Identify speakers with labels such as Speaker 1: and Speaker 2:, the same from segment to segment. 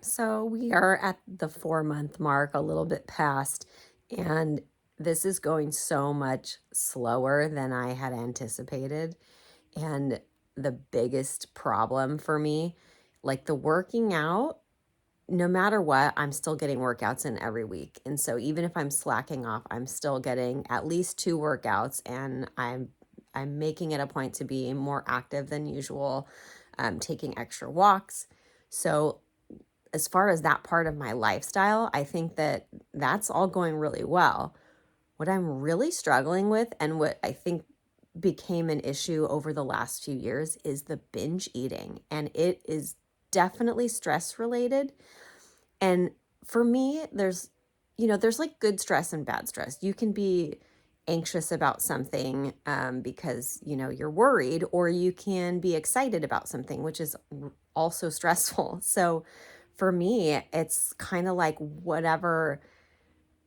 Speaker 1: So we are at the 4 month mark, a little bit past, and this is going so much slower than I had anticipated. And the biggest problem for me, like the working out, no matter what, I'm still getting workouts in every week. And so even if I'm slacking off, I'm still getting at least two workouts, and I'm making it a point to be more active than usual, taking extra walks. So as far as that part of my lifestyle, I think that that's all going really well. What I'm really struggling with, and what I think became an issue over the last few years, is the binge eating. And it is definitely stress related. And for me, there's like good stress and bad stress. You can be anxious about something because, you're worried, or you can be excited about something, which is also stressful. So for me, it's kind of like whatever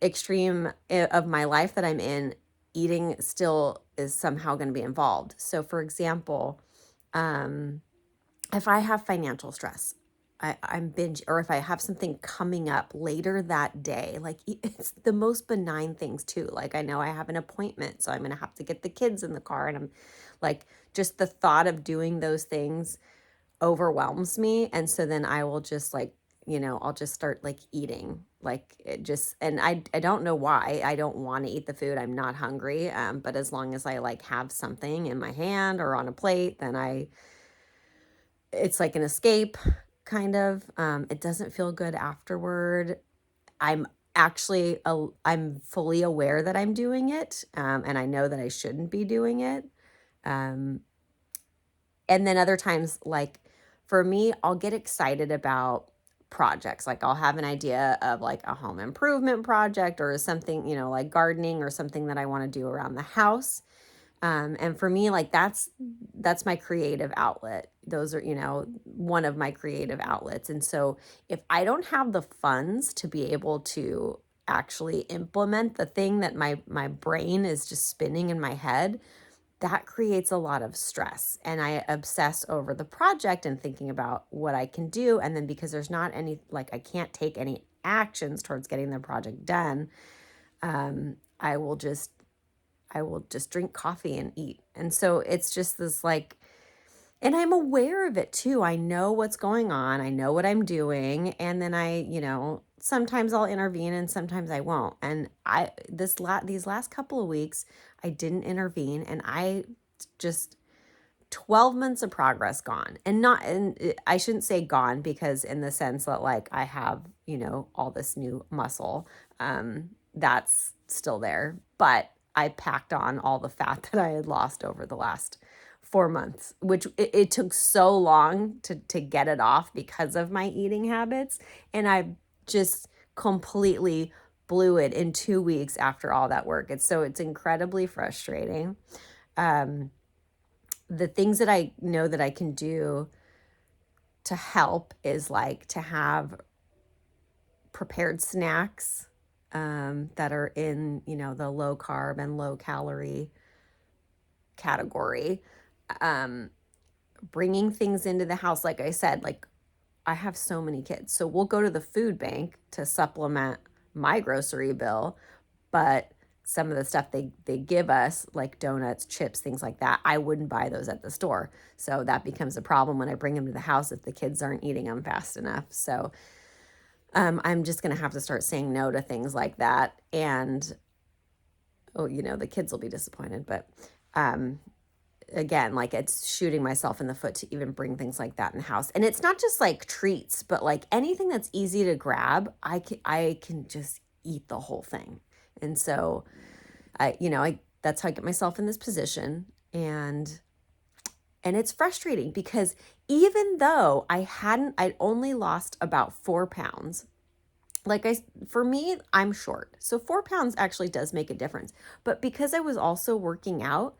Speaker 1: extreme of my life that I'm in, eating still is somehow going to be involved. So, for example, um, if I have financial stress, I'm binge, or if I have something coming up later that day, like it's the most benign things too. Like I know I have an appointment, so I'm going to have to get the kids in the car, and I'm like, just the thought of doing those things overwhelms me. And so then I will just like, I'll just start like eating. Like it just, and I don't know why. I don't want to eat the food. I'm not hungry. But as long as I like have something in my hand or on a plate, then it's like an escape kind of. It doesn't feel good afterward. I'm I'm fully aware that I'm doing it. And I know that I shouldn't be doing it. Um, and then other times, like for me, I'll get excited about projects. Like I'll have an idea of like a home improvement project or something, like gardening or something that I want to do around the house. And for me, like that's my creative outlet. Those are, one of my creative outlets. And so if I don't have the funds to be able to actually implement the thing that my brain is just spinning in my head, that creates a lot of stress. And I obsess over the project and thinking about what I can do. And then because there's not any, like, I can't take any actions towards getting the project done, um, I will just, I will just drink coffee and eat. And so it's just this like, and I'm aware of it too. I know what's going on. I know what I'm doing. And then sometimes I'll intervene and sometimes I won't. And these last couple of weeks, I didn't intervene, and I just 12 months of progress gone. I shouldn't say gone, because in the sense that like I have, all this new muscle that's still there, but I packed on all the fat that I had lost over the last 4 months, which it took so long to get it off because of my eating habits. And I just completely blew it in 2 weeks after all that work. It's incredibly frustrating. Um, the things that I know that I can do to help is like to have prepared snacks that are in, the low carb and low calorie category. Um, Bringing things into the house, like I said, like I have so many kids. So we'll go to the food bank to supplement my grocery bill, but some of the stuff they give us, like donuts, chips, things like that, I wouldn't buy those at the store. So that becomes a problem when I bring them to the house if the kids aren't eating them fast enough. So I'm just going to have to start saying no to things like that. And, oh, the kids will be disappointed. But um, again, like it's shooting myself in the foot to even bring things like that in the house. And it's not just like treats, but like anything that's easy to grab, I can just eat the whole thing. And so I that's how I get myself in this position. And it's frustrating because even though I'd only lost about 4 pounds. For me, I'm short. So 4 pounds actually does make a difference. But because I was also working out,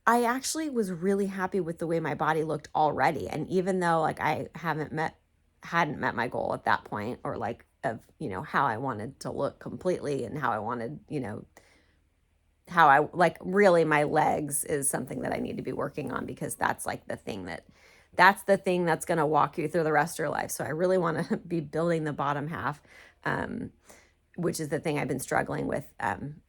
Speaker 1: I actually was really happy with the way my body looked already. And even though like I hadn't met my goal at that point, or like of, how I wanted to look completely, and how I wanted, how I like, really my legs is something that I need to be working on, because that's like the thing that's the thing that's going to walk you through the rest of your life. So I really want to be building the bottom half, which is the thing I've been struggling with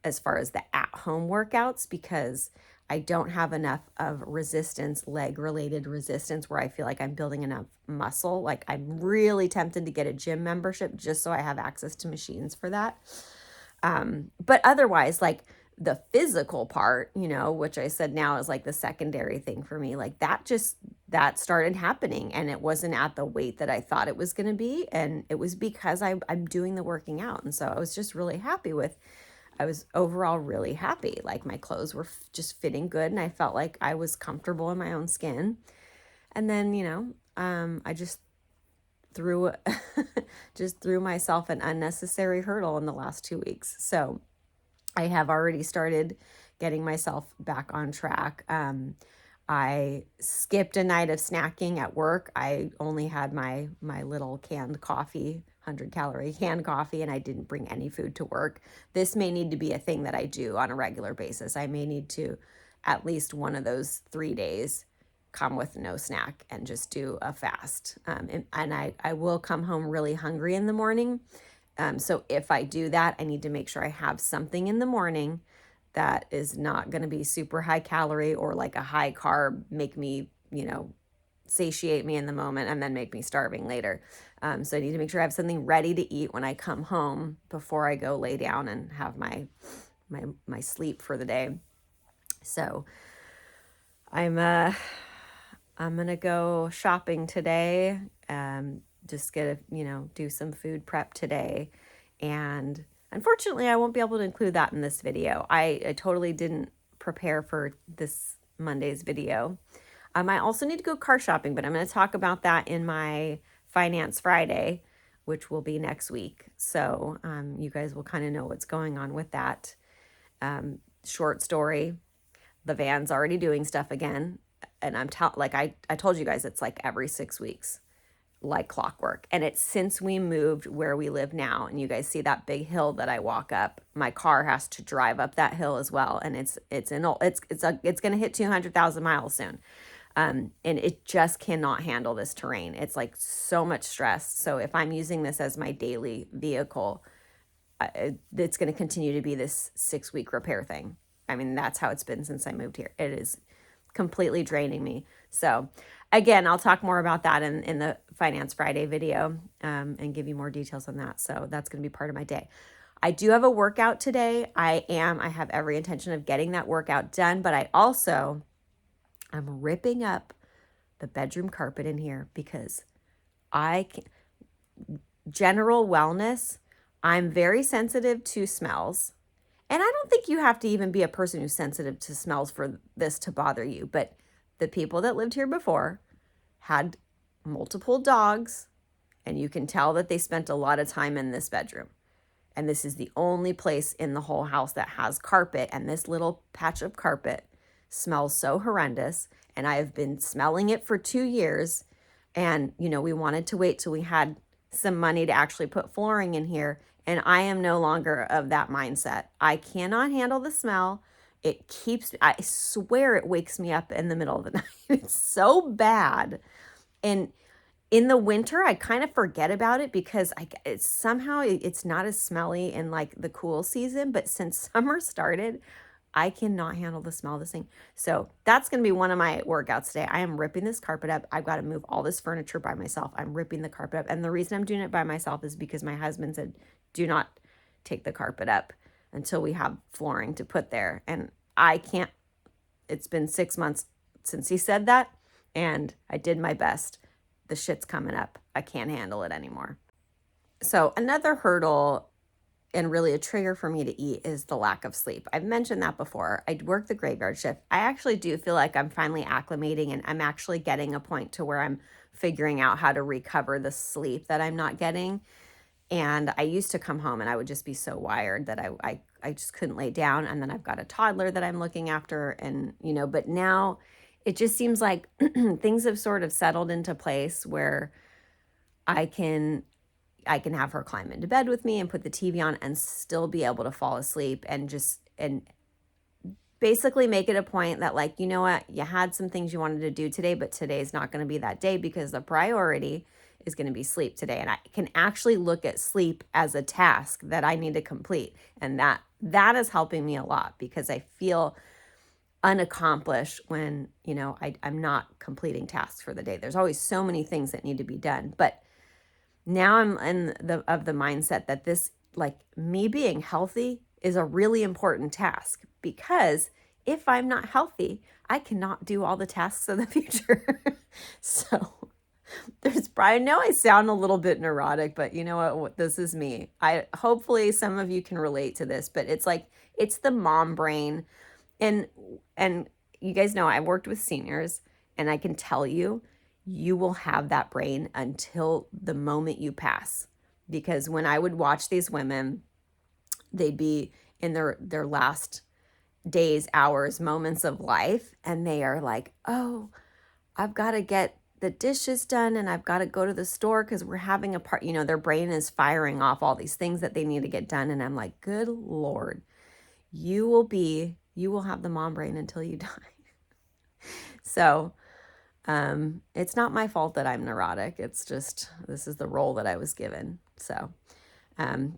Speaker 1: as far as the at-home workouts, because I don't have enough of resistance, leg related resistance, where I feel like I'm building enough muscle. Like, I'm really tempted to get a gym membership just so I have access to machines for that. But otherwise, like, the physical part, which I said now is like the secondary thing for me, like that started happening, and it wasn't at the weight that I thought it was going to be. And it was because I'm doing the working out. And so I was just really happy I was overall really happy. Like, my clothes were just fitting good, and I felt like I was comfortable in my own skin. And then, I just threw threw myself an unnecessary hurdle in the last 2 weeks. So I have already started getting myself back on track. I skipped a night of snacking at work. I only had my little canned coffee, 100-calorie canned coffee, and I didn't bring any food to work. This may need to be a thing that I do on a regular basis. I may need to, at least one of those 3 days, come with no snack and just do a fast. And I will come home really hungry in the morning. So if I do that, I need to make sure I have something in the morning that is not going to be super high calorie or like a high carb, make me, satiate me in the moment and then make me starving later. So I need to make sure I have something ready to eat when I come home before I go lay down and have my sleep for the day. So I'm gonna go shopping today. Just do some food prep today. And unfortunately, I won't be able to include that in this video. I totally didn't prepare for this Monday's video. I also need to go car shopping, but I'm going to talk about that in my Finance Friday, which will be next week. So you guys will kind of know what's going on with that. Short story, the van's already doing stuff again. And I told you guys, it's like every 6 weeks, like clockwork. And it's since we moved where we live now, and you guys see that big hill that I walk up, my car has to drive up that hill as well. And it's going to hit 200,000 miles soon. And it just cannot handle this terrain. It's like so much stress. So if I'm using this as my daily vehicle, it's going to continue to be this 6-week repair thing. I mean, that's how it's been since I moved here. It is completely draining me. So again, I'll talk more about that in the Finance Friday video, and give you more details on that. So that's going to be part of my day. I do have a workout today. I have every intention of getting that workout done, but I'm ripping up the bedroom carpet in here because general wellness, I'm very sensitive to smells. And I don't think you have to even be a person who's sensitive to smells for this to bother you. But the people that lived here before had multiple dogs, and you can tell that they spent a lot of time in this bedroom. And this is the only place in the whole house that has carpet, and this little patch of carpet smells so horrendous. And I have been smelling it for 2 years. And, we wanted to wait till we had some money to actually put flooring in here. And I am no longer of that mindset. I cannot handle the smell. I swear it wakes me up in the middle of the night. It's so bad. And in the winter, I kind of forget about it because it's not as smelly in like the cool season. But since summer started, I cannot handle the smell of this thing. So that's going to be one of my workouts today. I am ripping this carpet up. I've got to move all this furniture by myself. I'm ripping the carpet up. And the reason I'm doing it by myself is because my husband said, do not take the carpet up until we have flooring to put there. And I can't. It's been 6 months since he said that, and I did my best. The shit's coming up. I can't handle it anymore. So another hurdle and really a trigger for me to eat is the lack of sleep. I've mentioned that before. I work the graveyard shift. I actually do feel like I'm finally acclimating, and I'm actually getting a point to where I'm figuring out how to recover the sleep that I'm not getting. And I used to come home and I would just be so wired that I just couldn't lay down. And then I've got a toddler that I'm looking after, and, but now it just seems like things have sort of settled into place where I can have her climb into bed with me and put the TV on and still be able to fall asleep and basically make it a point that, like, you know what, you had some things you wanted to do today, but today's not going to be that day because the priority is going to be sleep today. And I can actually look at sleep as a task that I need to complete. And that is helping me a lot because I feel unaccomplished when, I'm not completing tasks for the day. There's always so many things that need to be done. But now I'm in the mindset that this, like, me being healthy is a really important task, because if I'm not healthy, I cannot do all the tasks of the future. So I know I sound a little bit neurotic, but you know what? This is me. Hopefully some of you can relate to this, but it's like, it's the mom brain. And you guys know I've worked with seniors, and I can tell you, you will have that brain until the moment you pass. Because when I would watch these women, they'd be in their last days, hours, moments of life, and they are like, oh, I've got to get the dishes done, and I've got to go to the store because we're having a part. Their brain is firing off all these things that they need to get done. And I'm like, good Lord, you will have the mom brain until you die. So it's not my fault that I'm neurotic. It's just, this is the role that I was given. So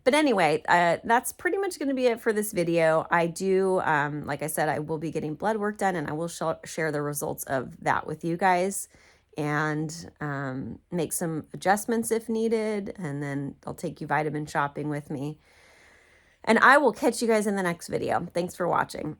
Speaker 1: but anyway, that's pretty much going to be it for this video. I do, like I said, I will be getting blood work done, and I will share the results of that with you guys, and make some adjustments if needed. And then I'll take you vitamin shopping with me. And I will catch you guys in the next video. Thanks for watching.